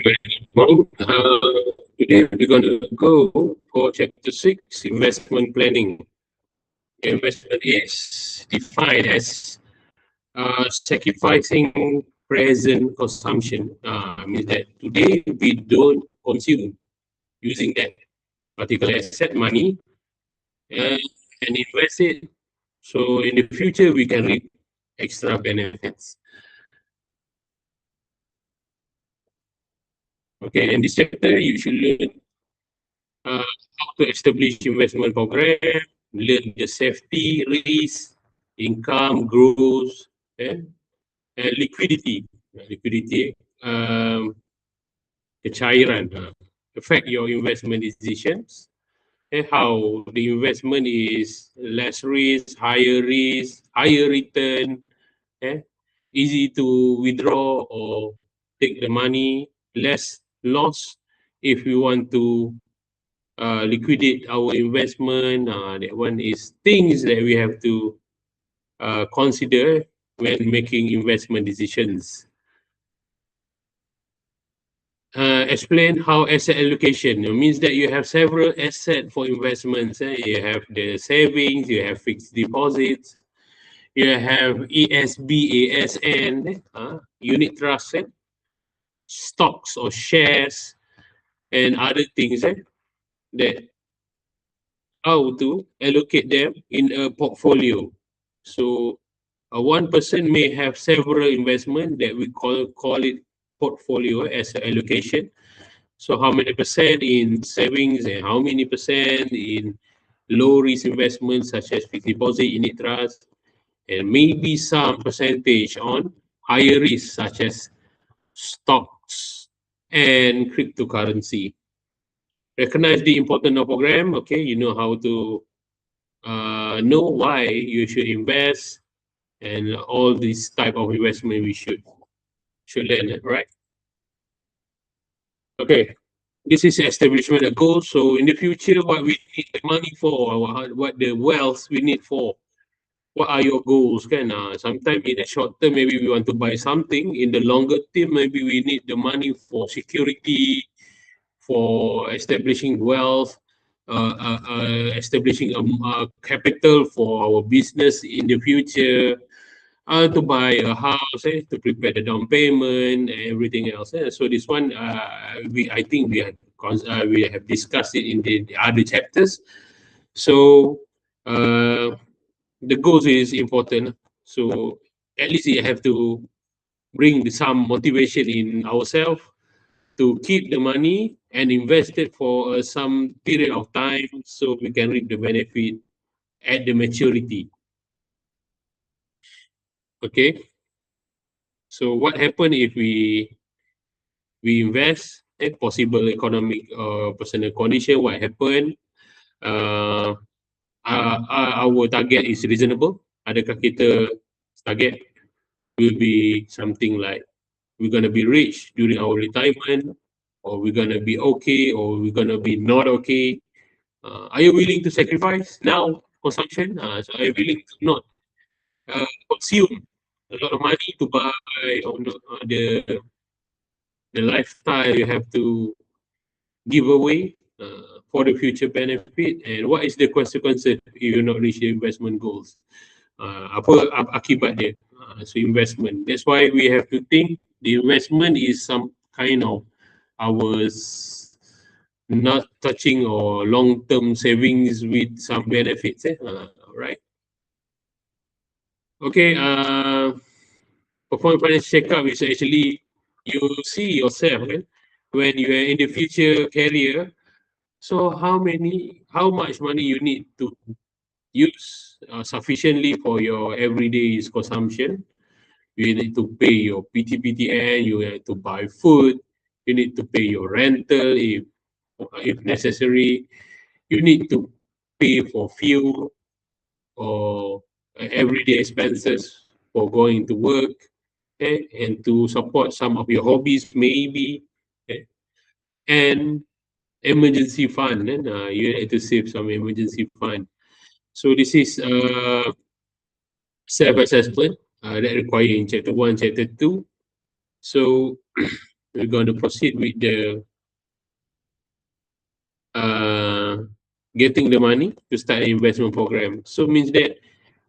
very good, Mo. Today we're going to go for chapter 6, investment planning. Investment is defined as sacrificing present consumption. Means that today we don't consume using that particular asset money uh, and invest it. So in the future we can reap extra benefits. Okay, in this chapter you should learn how to establish investment program, learn the safety, risk, income, growth, and liquidity. Liquidity, kecairan, affect your investment decisions. And how the investment is less risk, higher return, eh? Easy to withdraw or take the money, less loss if you want to liquidate our investment. That one is things that we have to consider when making investment decisions. Explain how asset allocation means that you have several assets for investments. You have the savings, you have fixed deposits, you have ESB, unit trust, stocks or shares, and other things that how to allocate them in a portfolio. So one person may have several investment that we call it portfolio as an allocation. So how many percent in savings and how many percent in low risk investments such as fixed deposit, unit trust, and maybe some percentage on higher risk such as stocks and cryptocurrency. Recognize the importance of program. Okay, you know how to know why you should invest and all this type of investment we should learn it, right? Okay, this is establishment of goals. So in the future, what we need the money for, what the wealth we need for, what are your goals? Can sometimes in the short term, maybe we want to buy something. In the longer term, maybe we need the money for security, for establishing wealth, establishing a capital for our business in the future, to buy a house, to prepare the down payment, and everything else. So this one, I think we have discussed it in the other chapters. So the goals is important. So at least you have to bring some motivation in ourselves to keep the money and invest it for some period of time so we can reap the benefit at the maturity. Okay. So what happen if we invest at possible economic personal condition? What happen? Uh, our target is reasonable. Adakah kita target will be something like we're gonna be rich during our retirement, or we're gonna be okay, or we're gonna be not okay. Are you willing to sacrifice now consumption? So are you willing to not consume a lot of money to buy on the lifestyle you have to give away for the future benefit, and what is the consequences if you not reach the investment goals? Apa akibat dia? So investment. That's why we have to think the investment is some kind of ours not touching or long-term savings with some benefits. Right. Okay. Perform financial checkup is actually you see yourself when you are in the future career. So how much money you need to use sufficiently for your everyday consumption. You need to pay your PTPTN, you have to buy food, you need to pay your rental if necessary, you need to pay for fuel or everyday expenses for going to work, and to support some of your hobbies maybe, and emergency fund, and you need to save some emergency fund. So this is self-assessment that require in chapter 1, chapter 2. So we're going to proceed with the getting the money to start an investment program. So means that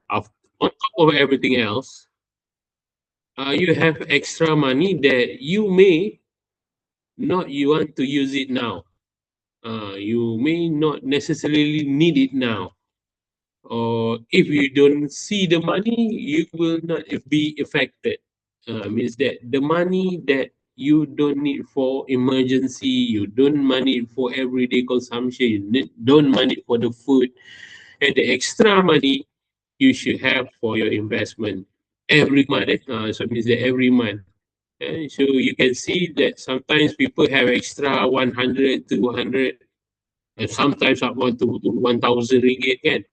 on top of everything else, you have extra money that you may not you want to use it now. You may not necessarily need it now. Or if you don't see the money, you will not be affected. Means that the money that you don't need for emergency, you don't money for everyday consumption, don't money for the food, and the extra money you should have for your investment every month. So it means that every month. So you can see that sometimes people have extra 100, 200, and sometimes up to 1,000 ringgit kan.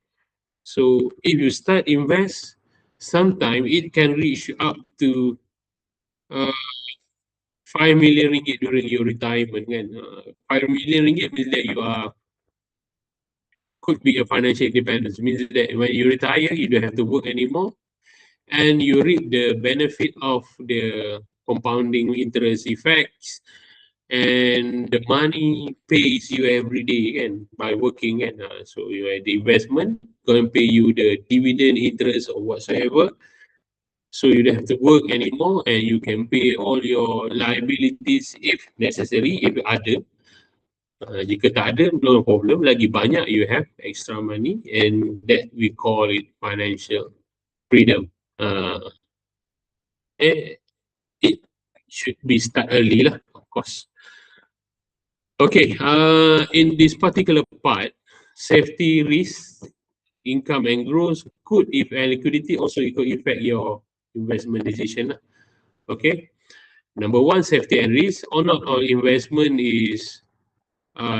So if you start invest, sometime it can reach up to uh, 5 million ringgit during your retirement kan. 5 million ringgit means that you are could be a financial independence. Means that when you retire, you don't have to work anymore, and you reap the benefit of the compounding interest effects, and the money pays you every day and by working, and so you have the investment going to pay you the dividend interest or whatsoever, so you don't have to work anymore, and you can pay all your liabilities if necessary, if ada. Jika tak ada, no problem, lagi banyak you have extra money, and that we call it financial freedom. It should be start early lah, of course. Okay, in this particular part, safety, risk, income and growth could, if and liquidity also it could affect your investment decision lah. Okay, number one, safety and risk. Or not all investment is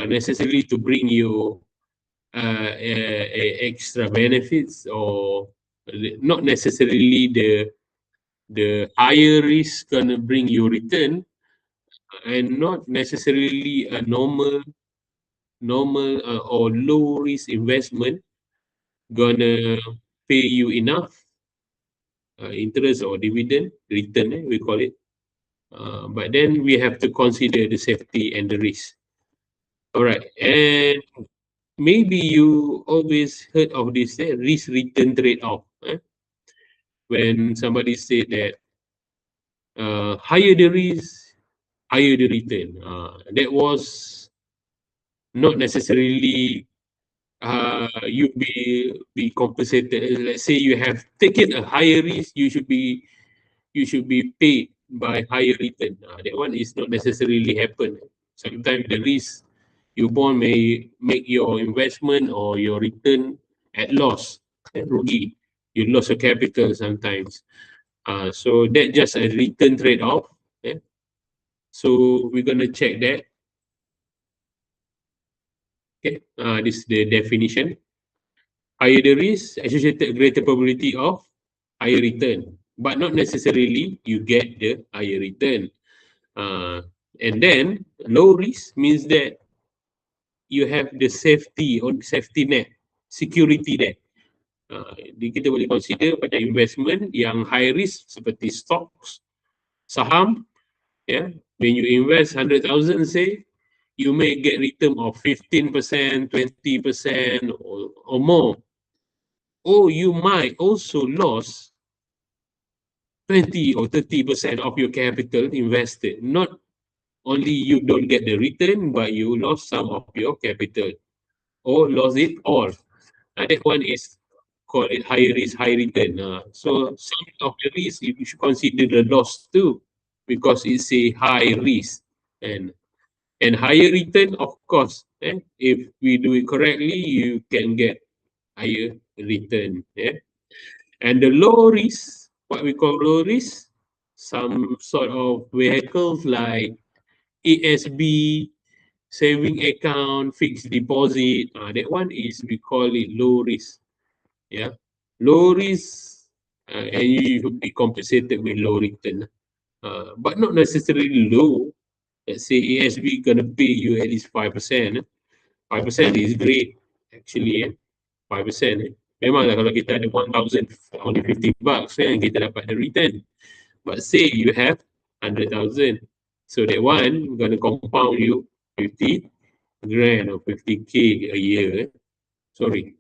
necessarily to bring you extra benefits, or not necessarily the higher risk gonna bring you return, and not necessarily a normal or low risk investment gonna pay you enough interest or dividend return, we call it. But then we have to consider the safety and the risk. All right, and maybe you always heard of this risk return trade-off. When somebody said that higher the risk, higher the return. That was not necessarily you be compensated. Let's say you have taken a higher risk, you should be paid by higher return. That one is not necessarily happen. Sometimes the risk you born may make your investment or your return at loss, at rugi. You lost your capital sometimes. So that just a return trade-off. Yeah? So we're gonna check that. Okay, this is the definition. Higher the risk, associated greater probability of higher return, but not necessarily you get the higher return. And then low risk means that you have the safety or safety net, security net. Kita boleh consider pada investment yang high risk seperti stocks, saham. Yeah, when you invest 100,000, say, you may get return of 15%, 20%, or more. Or you might also lose 20 or 30% of your capital invested. Not only you don't get the return, but you lost some of your capital or lost it all. That one is called it high risk, high return. So some of the risk you should consider the loss too, because it's a high risk and higher return, of course. If we do it correctly, you can get higher return. Yeah, and the low risk, what we call low risk, some sort of vehicles like ESB, saving account, fixed deposit. That one is, we call it low risk. Yeah, low risk, and you should be compensated with low return, but not necessarily low. Let's say ESB gonna pay you at least 5%. 5% is great actually. 5%. Memanglah kalau kita ada 1,000, only 50 bucks, kita dapat the return. But say you have 100,000, So that one gonna compound you 50 grand or 50K a year. Sorry,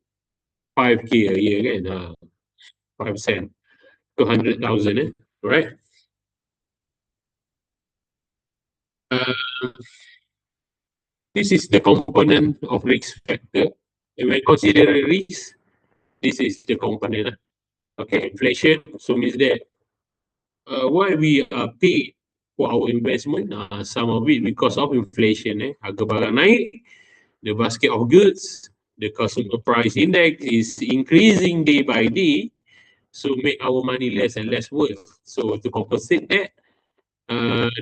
5K a year kan. 5%, 200,000 right? This is the component of risk factor. And when consider risk, this is the component. Okay, inflation. So means that why we are paid for our investment, some of it because of inflation. Harga barang naik, the basket of goods, the consumer price index is increasing day by day, so make our money less and less worth. So to compensate that,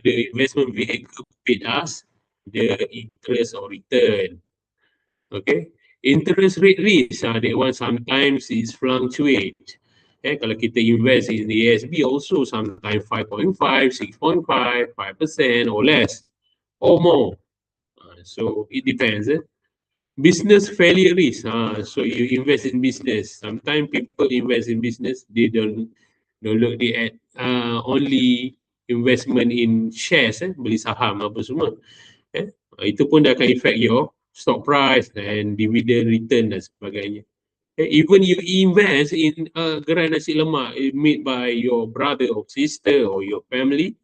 the investment vehicle paid us the interest or return. Okay, interest rate risk, that one sometimes is fluctuate. Kalau kita invest in the ASB also sometimes 5.5, 6.5, 5% or less or more. So it depends. Business failure risk. So you invest in business. Sometimes people invest in business, they don't look at only investment in shares, beli saham apa semua. Itu pun dia akan affect your stock price and dividend return dan sebagainya. Even you invest in gerai nasi lemak made by your brother or sister or your family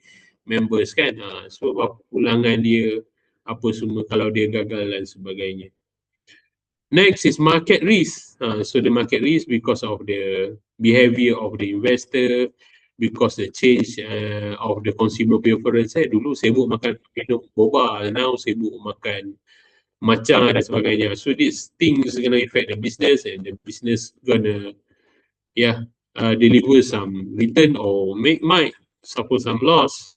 members kan, so pulangan dia apa semua kalau dia gagal dan sebagainya. Next is market risk. So the market risk because of the behavior of the investor, because the change of the consumer preference. Dulu sibuk makan minum boba, now sibuk makan matcha dan sebagainya. So these things gonna affect the business, and the business gonna deliver some return or might suffer some loss.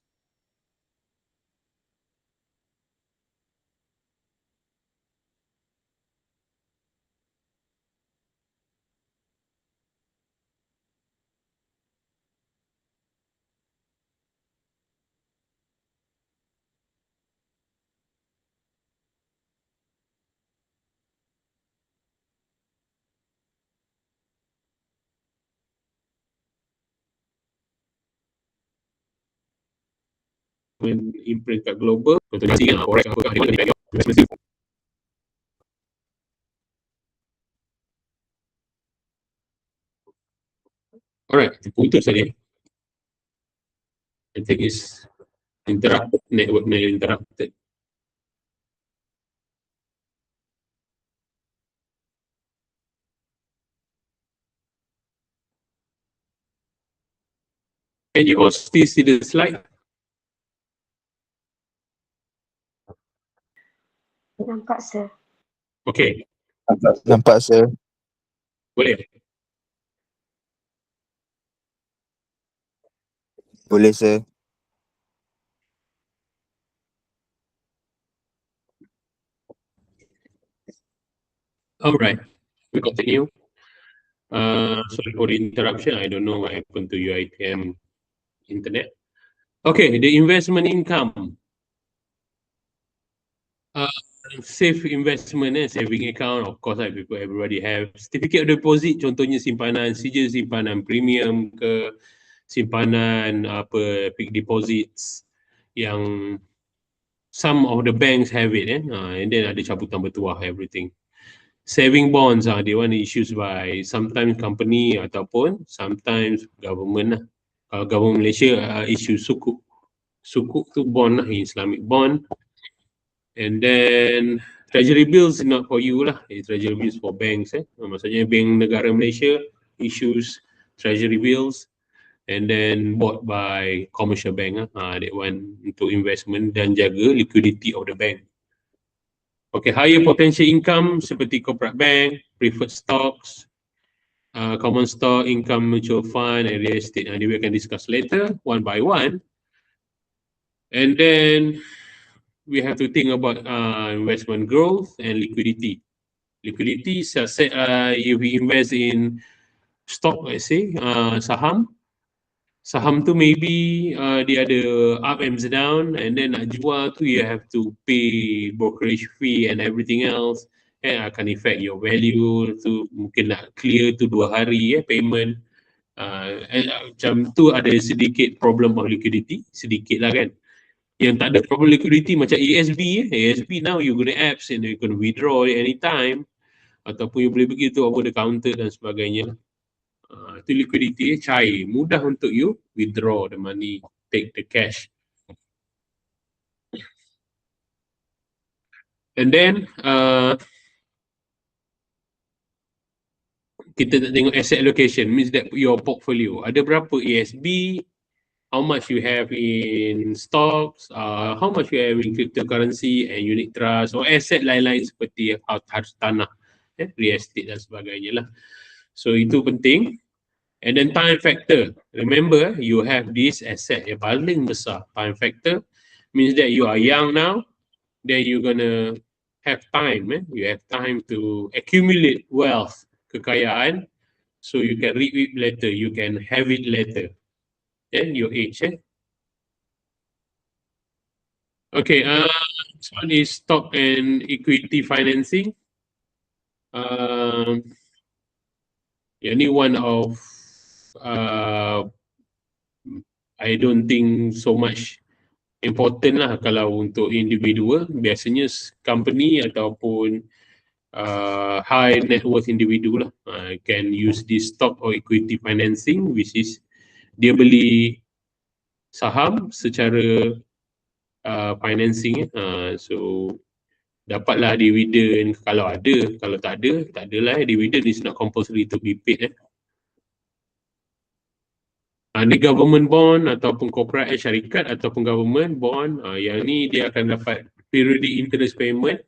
When in peringkat global, contohnya asing, forex apakah dia mana investment. Alright, putus saja. I think it's interrupted, network interrupted. Can you all still see the slide? Nampak, sir. Okay, Nampak, sir. boleh. Boleh, sir. Alright, we continue. Sorry for the interruption. I don't know what happened to your ITM internet. Okay, the investment income. Safe investment, saving account, of course, everybody have. Certificate of deposit, contohnya simpanan sijil, simpanan premium ke, simpanan apa, fixed deposits yang some of the banks have it, and then ada cabutan bertuah, everything. Saving bonds, they want issues by sometimes company ataupun sometimes government lah. Kalau government Malaysia issue sukuk. Sukuk tu bond lah, Islamic bond. And then treasury bills not for you lah. Treasury bills for banks. Maksudnya bank negara Malaysia issues treasury bills and then bought by commercial bank. That one untuk investment dan jaga liquidity of the bank. Okay, higher potential income seperti corporate bank, preferred stocks, common stock, income mutual fund, and real estate. We can discuss later one by one. And then we have to think about investment growth and liquidity. Liquidity, if we invest in stock, let's say, saham tu maybe dia ada up and down, and then nak jual tu you have to pay brokerage fee and everything else, akan affect your value tu, mungkin nak clear tu 2 hari payment, macam tu ada sedikit problem of liquidity, sedikit lah kan. Yang tak ada proper liquidity macam ASB. ASB now you guna apps and you can withdraw it anytime. Ataupun you boleh pergi tu over the counter dan sebagainya. Itu liquidity cair. Mudah untuk you withdraw the money, take the cash. And then kita nak tengok asset allocation, means that your portfolio. Ada berapa ASB, how much you have in stocks, how much you have in cryptocurrency and unit trust or asset lain-lain seperti harta tanah, real estate dan sebagainya lah. So itu penting. And then time factor. Remember, you have this asset yang paling besar. Time factor means that you are young now, then you're gonna have time. You have time to accumulate wealth, kekayaan, so you can reap it later, you can have it later. Your age. Okay, this one is stock and equity financing. Ini one of I don't think so much important lah kalau untuk individual. Biasanya company ataupun high net worth individual lah can use this stock or equity financing, which is dia beli saham secara financing. So dapatlah dividen kalau ada, kalau tak ada, tak adalah. Dividen is not compulsory to be paid. Ni government bond ataupun corporate syarikat ataupun government bond, yang ni dia akan dapat periodic interest payment.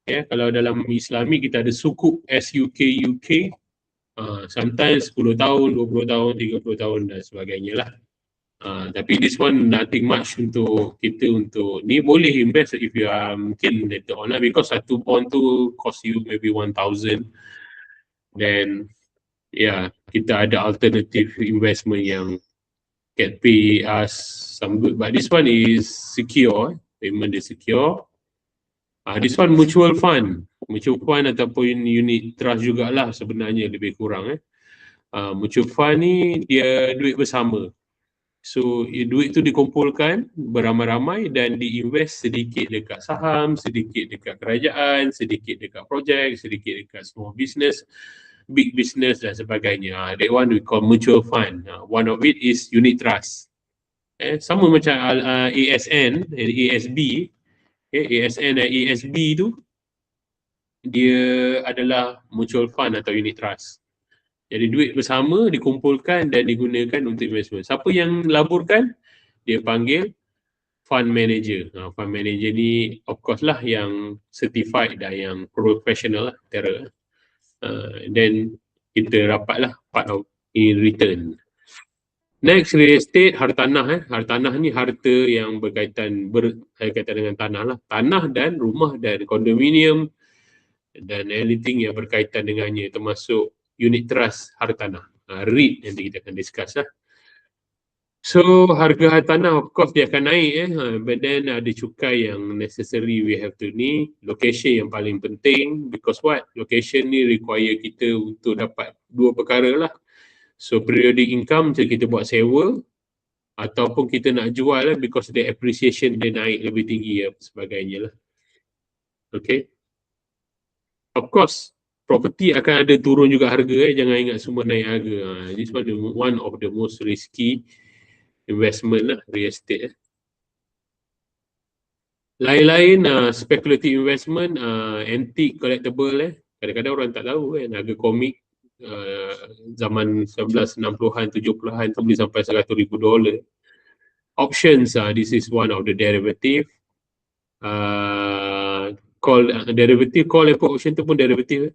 Kalau dalam Islami kita ada sukuk, SUK, UK, sometimes 10 tahun, 20 tahun, 30 tahun dan sebagainya lah. Tapi this one nothing much untuk kita untuk ni. Boleh invest if you are mungkin later on lah, because satu bond tu cost you maybe 1,000. Then kita ada alternative investment yang can pay us some good, but this one is secure, payment is secure. This one mutual fund ataupun unit trust jugalah sebenarnya lebih kurang. Mutual fund ni dia duit bersama. So duit tu dikumpulkan beramai-ramai dan diinvest sedikit dekat saham, sedikit dekat kerajaan, sedikit dekat projek, sedikit dekat small business, big business dan sebagainya. That one we call mutual fund. One of it is unit trust. Sama macam ASN, ASB. ASN dan ASB tu dia adalah mutual fund atau unit trust. Jadi duit bersama dikumpulkan dan digunakan untuk investment. Siapa yang laburkan, dia panggil fund manager. Fund manager ni of course lah yang certified dan yang professional lah, then kita dapatlah part of in return. Next, real estate, harta tanah. Harta tanah ni harta yang berkaitan dengan tanah lah. Tanah dan rumah dan kondominium dan anything yang berkaitan dengannya, termasuk unit trust harta tanah. REIT nanti kita akan discuss lah. So harga harta tanah of course dia akan naik. But then ada cukai yang necessary we have to ni. Location yang paling penting, because what? Location ni require kita untuk dapat dua perkara lah. So periodic income macam kita buat sewa, ataupun kita nak jual lah because the appreciation dia naik lebih tinggi sebagainya lah. Okay. Of course property akan ada turun juga harga. Jangan ingat semua naik harga. This one of the most risky investment lah, real estate. Lain-lain speculative investment, antique collectible. Kadang-kadang orang tak tahu kan, harga komik zaman 1960-an, 70-an tu boleh sampai $100,000. Options, this is one of the derivative. Call and put option tu pun derivative.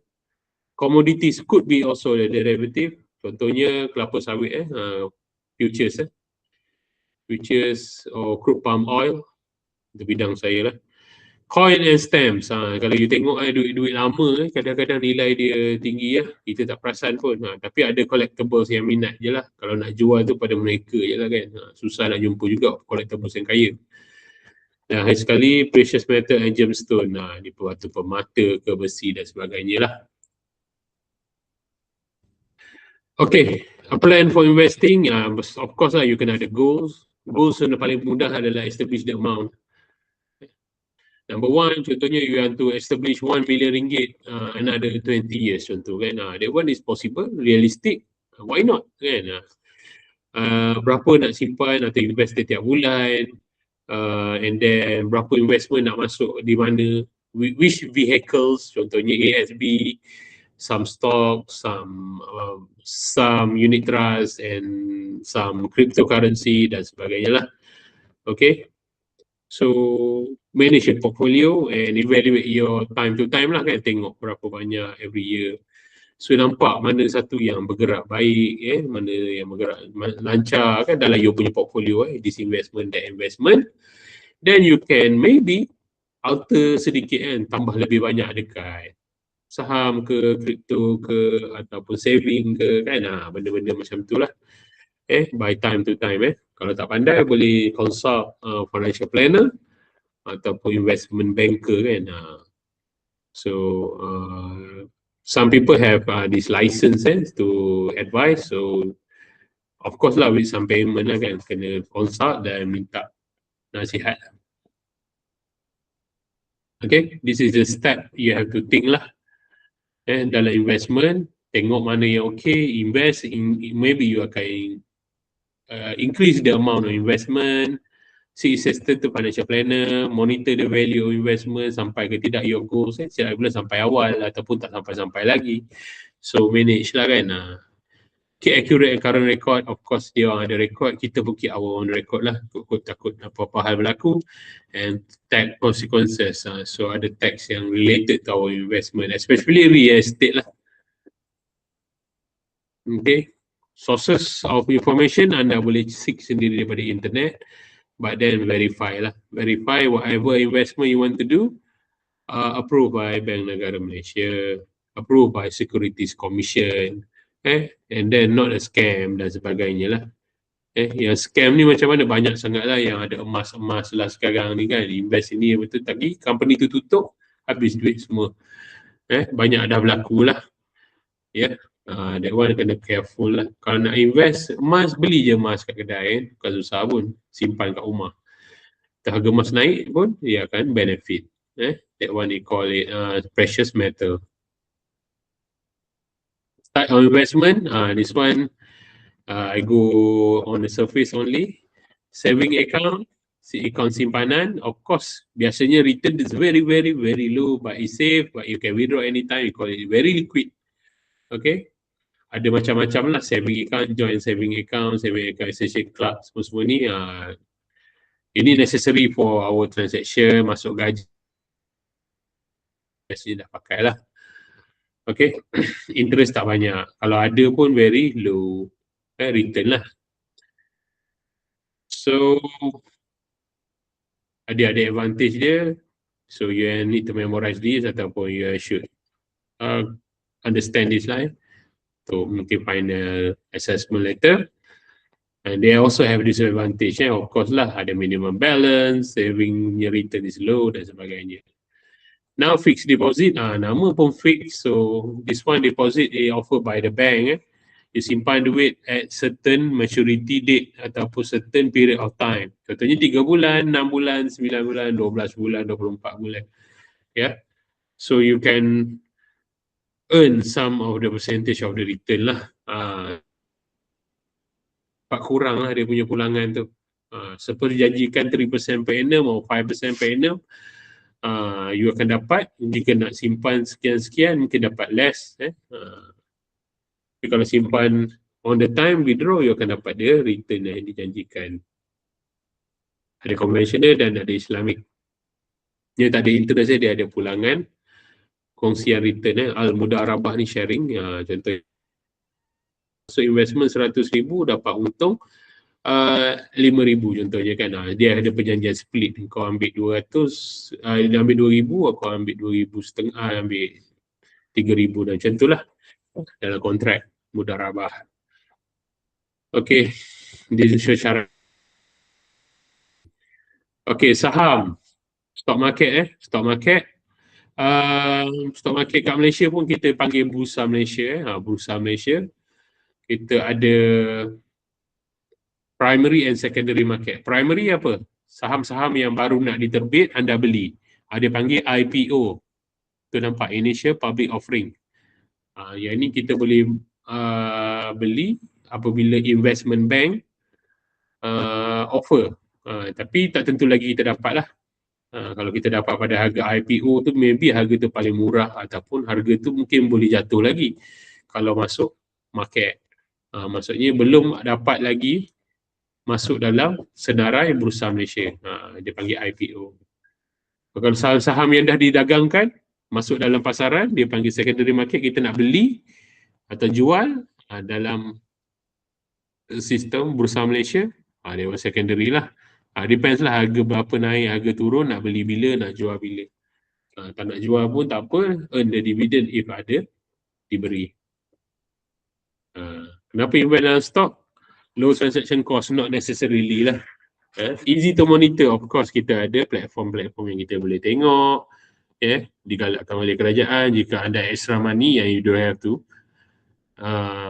Commodities could be also a derivative. Contohnya kelapa sawit, futures. Futures or crude palm oil, itu bidang saya lah. Coin and stamps, kalau you tengok duit-duit lama, kadang-kadang nilai dia tinggi kita tak perasan pun. Tapi ada collectibles yang minat je lah. Kalau nak jual tu pada mereka je lah kan. Susah nak jumpa juga collectibles yang kaya. Hari sekali precious metal and gemstone, di batu permata ke besi dan sebagainya lah. Okay, a plan for investing, of course lah you kena ada goals. Rules yang paling mudah adalah establish the amount. Number one, contohnya you want to establish 1 million ringgit another 20 years contoh kan. That one is possible, realistic. Why not kan? Berapa nak simpan atau invest setiap bulan, and then berapa investment nak masuk di mana, which vehicles, contohnya ASB, some stocks, some unit trust and some cryptocurrency dan sebagainya lah. Okay, so manage your portfolio and evaluate your time to time lah kan, tengok berapa banyak every year. So nampak mana satu yang bergerak baik, mana yang bergerak lancar kan dalam you punya portfolio, this investment, that investment. Then you can maybe alter sedikit kan, tambah lebih banyak dekat saham ke, kripto ke, ataupun saving ke kan, benda-benda macam tu lah. By time to time. Kalau tak pandai boleh consult financial planner ataupun investment banker kan. So some people have this license to advise, so of course lah with some payment lah kan, kena consult dan minta nasihat. Okay, this is the step you have to think lah. Dalam investment, tengok mana yang okay, invest in, maybe you akan increase the amount of investment, see assistant to financial planner, monitor the value of investment sampai ke tidak your goals, setiap bulan sampai awal ataupun tak sampai-sampai lagi. So manage lah kan. Keep accurate and current record, of course dia orang ada record, kita pun keep our own record lah, takut apa-apa hal berlaku, and tax consequences. So ada tax yang related to our investment, especially real estate lah. Okay, sources of information anda boleh seek sendiri daripada internet, but then verify lah. Verify whatever investment you want to do, approved by Bank Negara Malaysia, approved by Securities Commission, and then not a scam dan sebagainya lah. Yang scam ni macam mana, banyak sangat lah yang ada emas-emas lah sekarang ni kan, invest ini betul, tapi company tu tutup, habis duit semua. Banyak dah berlaku lah. That one kena careful lah. Kalau nak invest emas, beli je emas kat kedai, bukan susah pun, simpan kat rumah. Harga emas naik pun, dia akan benefit. That one they call it precious metal. Start on investment, this one I go on the surface only. Saving account, account simpanan, of course biasanya return is very low, but it's safe, but you can withdraw anytime, you call it very liquid. Okay, ada macam-macam lah, saving account, joint saving account association club, semua ni ini necessary for our transaction, masuk gaji biasanya dah pakai lah. Okay, interest tak banyak, kalau ada pun very low return lah. So ada advantage dia, so you need to memorize this ataupun you should understand this lah to mungkin final assessment letter. And they also have disadvantage, of course lah, ada minimum balance, saving return is low dan sebagainya. Now fixed deposit, nama pun fixed, so this one deposit offered by the bank. You simpan duit at certain maturity date ataupun certain period of time. Contohnya 3 bulan, 6 bulan, 9 bulan, 12 bulan, 24 bulan. So you can earn some of the percentage of the return lah. Tak kurang lah dia punya pulangan tu. Seperti janjikan 3% per annum atau 5% per annum, you akan dapat, jika nak simpan sekian-sekian mungkin dapat less. Tapi kalau simpan on the time withdraw, you akan dapat dia return yang dijanjikan. Ada konvensional dan ada Islamic. Dia tak ada interest, dia ada pulangan, kongsian return. Al-Mudarabah ni sharing, contoh. So investment 100,000 dapat untung 5,000 contohnya kan. Dia ada perjanjian split, kau ambil 200, dia ambil 2,000, aku ambil 2,500, ambil 3,000 dan macam tu lah dalam kontrak mudarabah. Okay, this is syarat. Okay, saham, stock market stock market. Stock market kat Malaysia pun kita panggil Bursa Malaysia. Bursa Malaysia. Kita ada primary and secondary market. Primary apa? Saham-saham yang baru nak diterbit, anda beli. Dia panggil IPO. Tu nampak, Initial Public Offering. Yang ni kita boleh beli apabila investment bank offer. Tapi tak tentu lagi kita dapat lah. Kalau kita dapat pada harga IPO tu, maybe harga tu paling murah ataupun harga tu mungkin boleh jatuh lagi kalau masuk market. Maksudnya belum dapat lagi masuk dalam senarai Bursa Malaysia. Dia panggil IPO. Kalau saham-saham yang dah didagangkan masuk dalam pasaran, dia panggil secondary market. Kita nak beli atau jual dalam sistem Bursa Malaysia, dia secondary lah. Depends lah harga berapa naik, harga turun, nak beli bila, nak jual bila. Tak nak jual pun tak apa, earn the dividend if ada, diberi. Kenapa invest dalam stock? Low transaction cost, not necessarily lah. Easy to monitor, of course kita ada platform-platform yang kita boleh tengok, digalakkan oleh kerajaan. Jika ada extra money yang you don't have to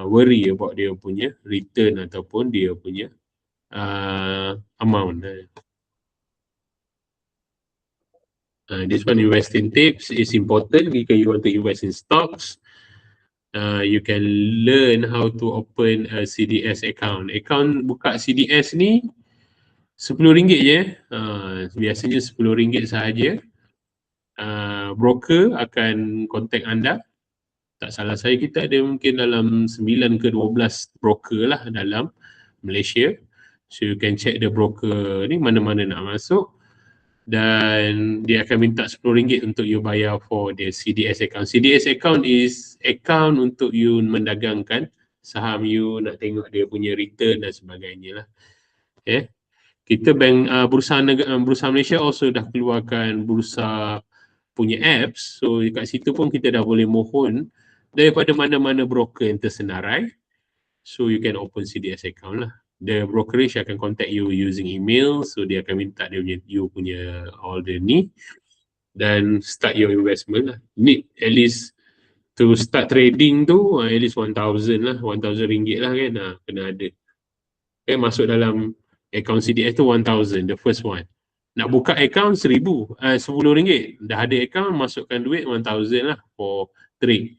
worry about dia punya return ataupun dia punya amount. This one investing tips is important jika you want to invest in stocks. You can learn how to open a CDS account. Buka CDS ni RM10 je. Biasanya RM10 sahaja. Broker akan contact anda. Tak salah saya, kita ada mungkin dalam 9 ke 12 broker lah dalam Malaysia. So you can check the broker ni mana-mana nak masuk. Dan dia akan minta RM10 untuk you bayar for the CDS account. CDS account is account untuk you mendagangkan saham you, nak tengok dia punya return dan sebagainya lah. Kita bank Bursa Malaysia also dah keluarkan bursa punya apps. So dekat situ pun kita dah boleh mohon daripada mana-mana broker yang tersenarai. So you can open CDS account lah. The brokerage akan contact you using email, so dia akan minta you punya order ni dan start your investment lah. Need at least to start trading tu at least 1,000 lah, RM1,000 lah kan, kena ada. Masuk dalam account CDS tu 1,000, the first one. Nak buka account RM10, dah ada account, masukkan duit 1,000 lah for trade.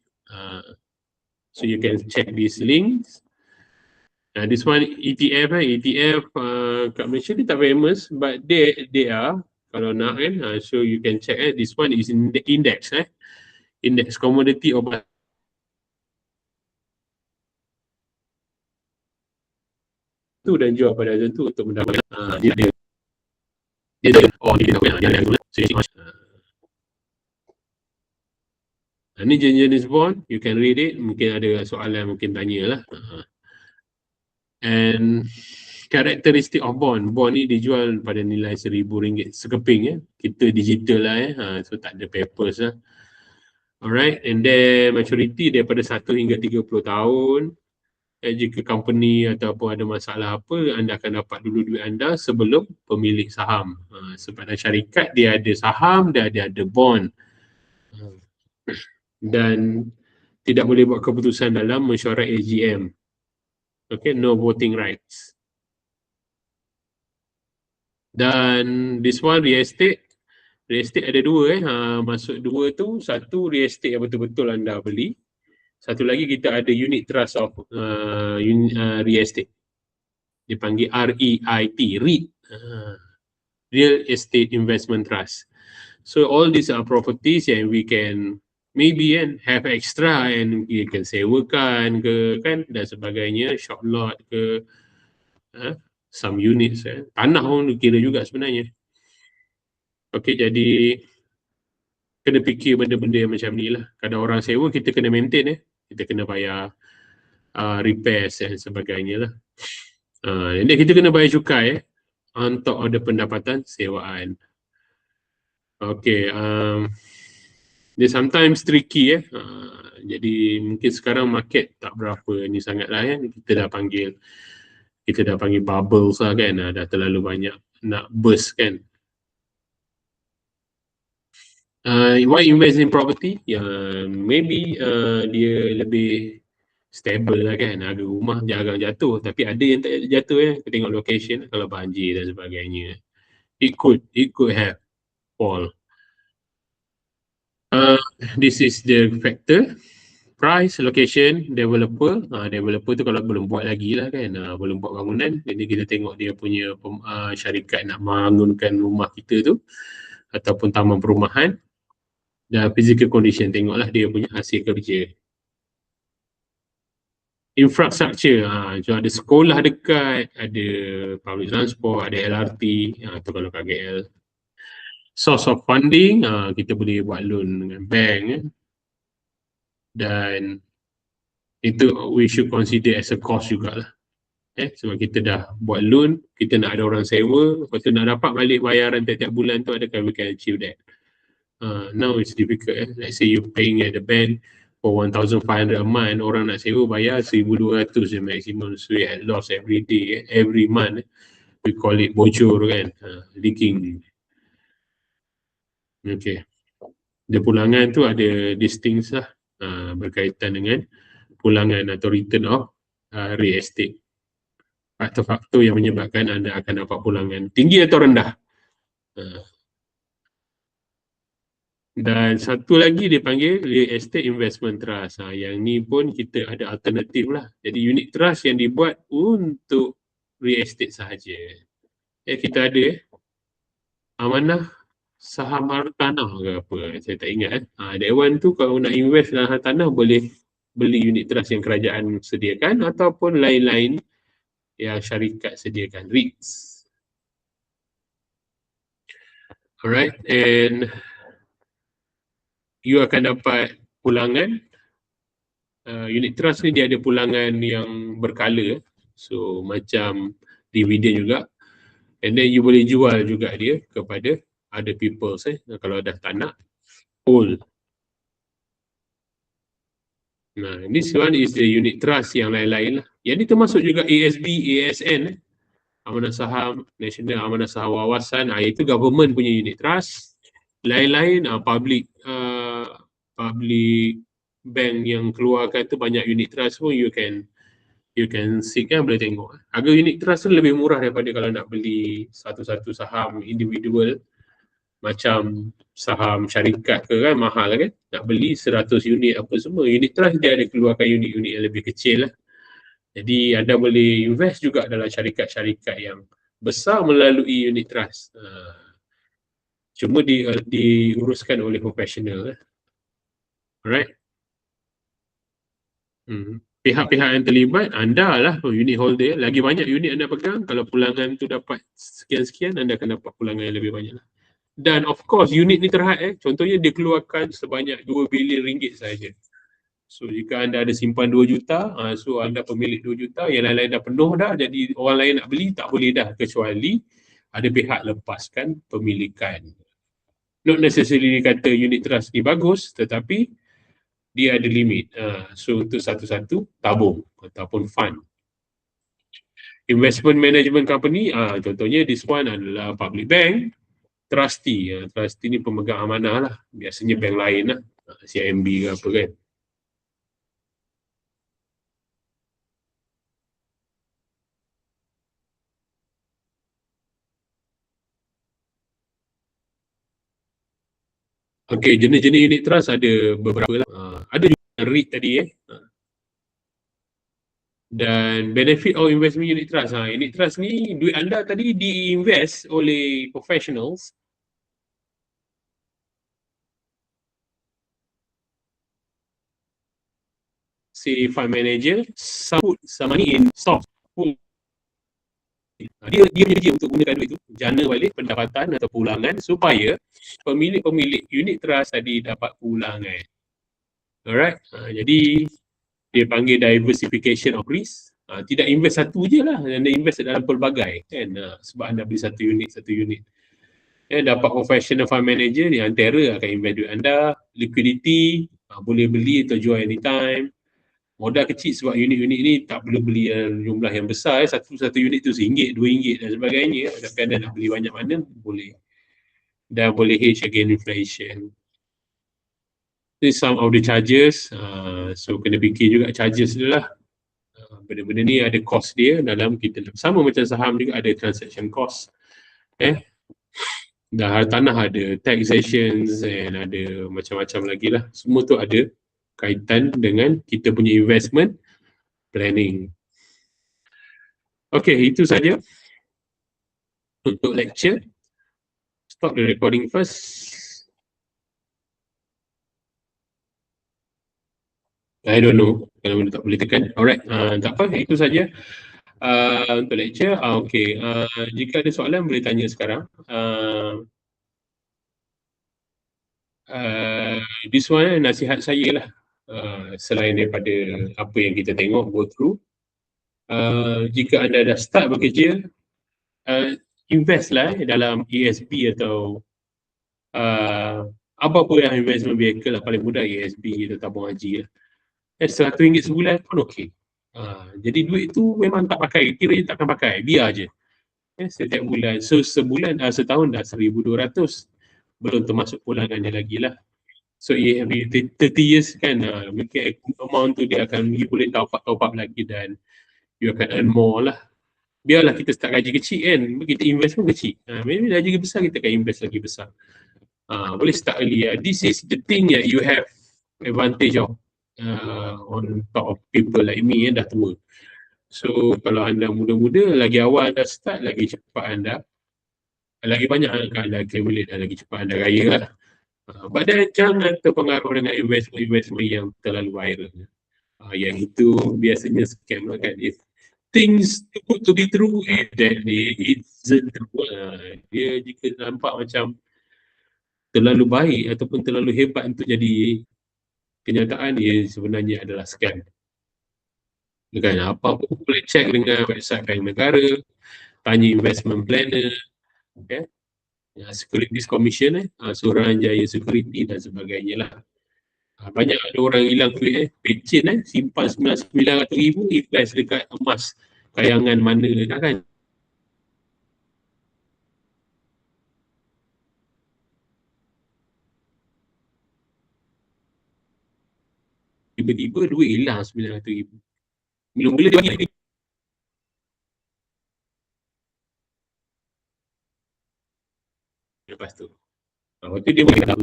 So you can check these links. This one ETF kat Malaysia ni tak famous, but they are, kalau nak kan, so you can check. This one is in the index, index commodity obat tu dan jual pada harga tu untuk mendapatkan dia ada ni jenis bond, you can read it, mungkin ada soalan, mungkin tanyalah. And karakteristik of bond ni dijual pada nilai RM1,000 sekeping, kita digital lah, so tak ada papers lah. Alright, and then maturity daripada 1 hingga 30 tahun. Jika company ataupun ada masalah apa, anda akan dapat dulu duit anda sebelum pemilik saham. Sebab dalam syarikat dia ada saham, dia ada bond. Dan tidak boleh buat keputusan dalam mesyuarat AGM. Okay, no voting rights. Dan this one real estate. Real estate ada dua, masuk dua tu. Satu real estate yang betul-betul anda beli. Satu lagi kita ada unit trust of real estate. Dipanggil REIT, REIT. Real Estate Investment Trust. So all these are properties yang we can maybe have extra and you can sewakan ke kan dan sebagainya, short lot ke, some units, tanah pun kira juga sebenarnya. Okey, jadi kena fikir benda-benda yang macam ni lah. Kadang orang sewa kita kena maintain, kita kena bayar repairs dan sebagainya lah. Jadi kita kena bayar cukai on top of the pendapatan sewaan. Okey, dia sometimes tricky, jadi mungkin sekarang market tak berapa ni sangat lah, kita dah panggil bubbles lah kan, dah terlalu banyak nak burst kan. Why invest in property? Maybe dia lebih stable lah kan. Harga rumah jarang jatuh, tapi ada yang tak jatuh kita tengok location kalau banjir dan sebagainya. It could have fall. This is the factor. Price, location, developer. Developer tu kalau belum buat lagi lah kan, belum buat bangunan, jadi kita tengok dia punya syarikat nak bangunkan rumah kita tu ataupun taman perumahan. Dan physical condition, tengoklah dia punya hasil kerja. Infrastructure, so ada sekolah dekat, ada public transport, ada LRT, tu kalau kat KL. Source of funding, kita boleh buat loan dengan bank, dan itu we should consider as a cost jugalah. Sebab kita dah buat loan, kita nak ada orang sewa, lepas tu nak dapat balik bayaran tiap-tiap bulan tu, adakah we can achieve that? Now it's difficult. Let's say you're paying at the bank for 1,500 a month, orang nak sewa bayar 1,200 je maximum, so we had loss every day, every month. We call it bocor kan, leaking. Okay. The pulangan tu ada these things lah, berkaitan dengan pulangan atau return of real estate. Faktor-faktor yang menyebabkan anda akan dapat pulangan tinggi atau rendah. Dan satu lagi dia panggil real estate investment trust. Yang ni pun kita ada alternatif lah. Jadi unit trust yang dibuat untuk real estate sahaja. Kita ada amanah saham hartanah ke apa, saya tak ingat. That one tu kalau nak invest dalam hartanah boleh beli unit trust yang kerajaan sediakan ataupun lain-lain yang syarikat sediakan, REITs. Alright, and you akan dapat pulangan. Unit trust ni dia ada pulangan yang berkala, so macam dividen juga, and then you boleh jual juga dia kepada other people kalau dah tak nak hold. This one is the unit trust yang lain-lain lah. Yang ni termasuk juga ASB, ASN, Amanah Saham Nasional, Amanah Saham Wawasan, itu government punya unit trust. Lain-lain public bank yang keluarkan tu banyak unit trust pun you can seek kan, boleh tengok. Harga unit trust tu lebih murah daripada kalau nak beli satu-satu saham individual macam saham syarikat ke kan, mahal kan, nak beli 100 unit apa semua. Unit trust dia ada keluarkan unit-unit yang lebih kecil lah. Jadi anda boleh invest juga dalam syarikat-syarikat yang besar melalui unit trust. Cuma diuruskan oleh profesional. Alright. Pihak-pihak yang terlibat, anda lah unit holder. Lagi banyak unit anda pegang, kalau pulangan tu dapat sekian-sekian, anda akan dapat pulangan yang lebih banyak lah. Dan of course unit ni terhad, contohnya dia keluarkan sebanyak 2 bilion ringgit saja. So jika anda ada simpan 2 juta, so anda pemilik 2 juta, yang lain-lain dah penuh dah, jadi orang lain nak beli tak boleh dah, kecuali ada pihak lepaskan pemilikan. Not necessarily kata unit trust ni bagus, tetapi dia ada limit. So untuk satu-satu tabung ataupun fund. Investment management company, contohnya this one adalah public bank. Trustee, trustee ni pemegang amanah lah, biasanya bank lain lah, CIMB ke apa kan. Okay, jenis-jenis unit trust ada beberapa lah. Ada juga REIT tadi Dan benefit of investment unit trust, unit trust ni duit anda tadi diinvest oleh professionals. Say fund manager, put some money in stock. Dia menyediakan untuk gunakan duit itu, jana balik pendapatan atau pulangan supaya pemilik-pemilik unit trust tadi dapat pulangan. Alright, jadi dia panggil diversification of risk. Tidak invest satu je lah, anda invest dalam pelbagai kan, sebab anda beli satu unit. Dapat professional fund manager, yang antara akan invest duit anda, liquidity, boleh beli atau jual anytime. Modal kecil sebab unit-unit ni tak perlu beli jumlah yang besar. Satu unit tu RM1, RM2 dan sebagainya. Tapi anda nak beli banyak mana, boleh. Dan boleh hedge against inflation. This some of the charges. So kena fikir juga charges dia lah. Benda-benda ni ada cost dia dalam kita. Sama macam saham juga ada transaction cost. Dah harta tanah ada taxations and ada macam-macam lagi lah. Semua tu ada kaitan dengan kita punya investment planning. Okay, itu saja untuk lecture. Stop the recording first. I don't know kalau benda tak boleh tekan. Alright, tak apa, itu saja untuk lecture. Okay, jika ada soalan boleh tanya sekarang. This one nasihat saya lah, selain daripada apa yang kita tengok, go through. Jika anda dah start bekerja, invest lah dalam ESB atau apa pun yang investment vehicle lah, paling mudah ESB atau tabung haji lah. RM100 sebulan pun okey. Jadi duit tu memang tak pakai, kiranya takkan pakai, biar je. Setiap bulan. So sebulan, setahun dah 1,200. Belum termasuk pulangannya lagi lah. So 30 years kan, mungkin amount tu dia akan boleh top up lagi dan you akan earn more lah. Biarlah kita start gaji kecil kan, kita invest pun kecil. Maybe gaji besar kita akan invest lagi besar. Boleh start early. This is the thing that you have advantage of. On top of people like me yang dah tua. So kalau anda muda-muda, lagi awal anda start, lagi cepat anda, lagi banyak anda accumulate dan lagi cepat anda raya lah. But then jangan terpengaruh dengan investment yang terlalu viral. Yang itu biasanya scam lah kan. If things too good to be true, then it isn't true. Dia jika nampak macam terlalu baik ataupun terlalu hebat untuk jadi kenyataan, dia sebenarnya adalah scam. Bukan apa-apa boleh check dengan website bank negara, tanya investment planner, Securities Commission, Suruhanjaya Security dan sebagainya lah. Banyak ada orang hilang duit, pecin simpan RM900,000, invest dekat emas kayangan mana kan. Tiba-tiba duit hilang RM900,000. Mula-mula dia bagi lepas tu. Waktu dia boleh tak.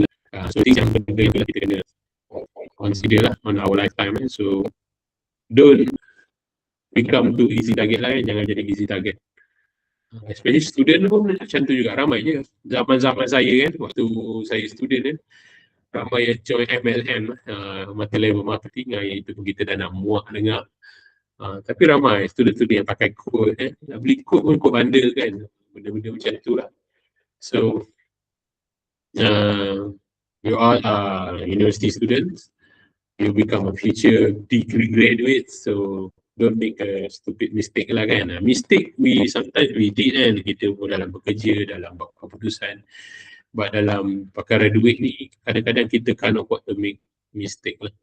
So things yang benda yang kita kena consider lah on our lifetime. So don't become too easy target lah, jangan jadi easy target. Especially student pun macam tu juga, ramai je. Zaman-zaman saya kan, waktu saya student kan, ramai yang join MLM, mata level marketing, yang itu pun kita dah nak muak dengar. Tapi ramai student-student yang pakai kod, nak beli kod pun kod bundle kan, benda-benda macam tu lah. So you are university students, you become a future degree graduate, so don't make a stupid mistake lah kan. Mistake sometimes we did kan, kita pun dalam bekerja, dalam buat keputusan. But dalam perkara duit ni, kadang-kadang kita cannot afford to make mistake lah.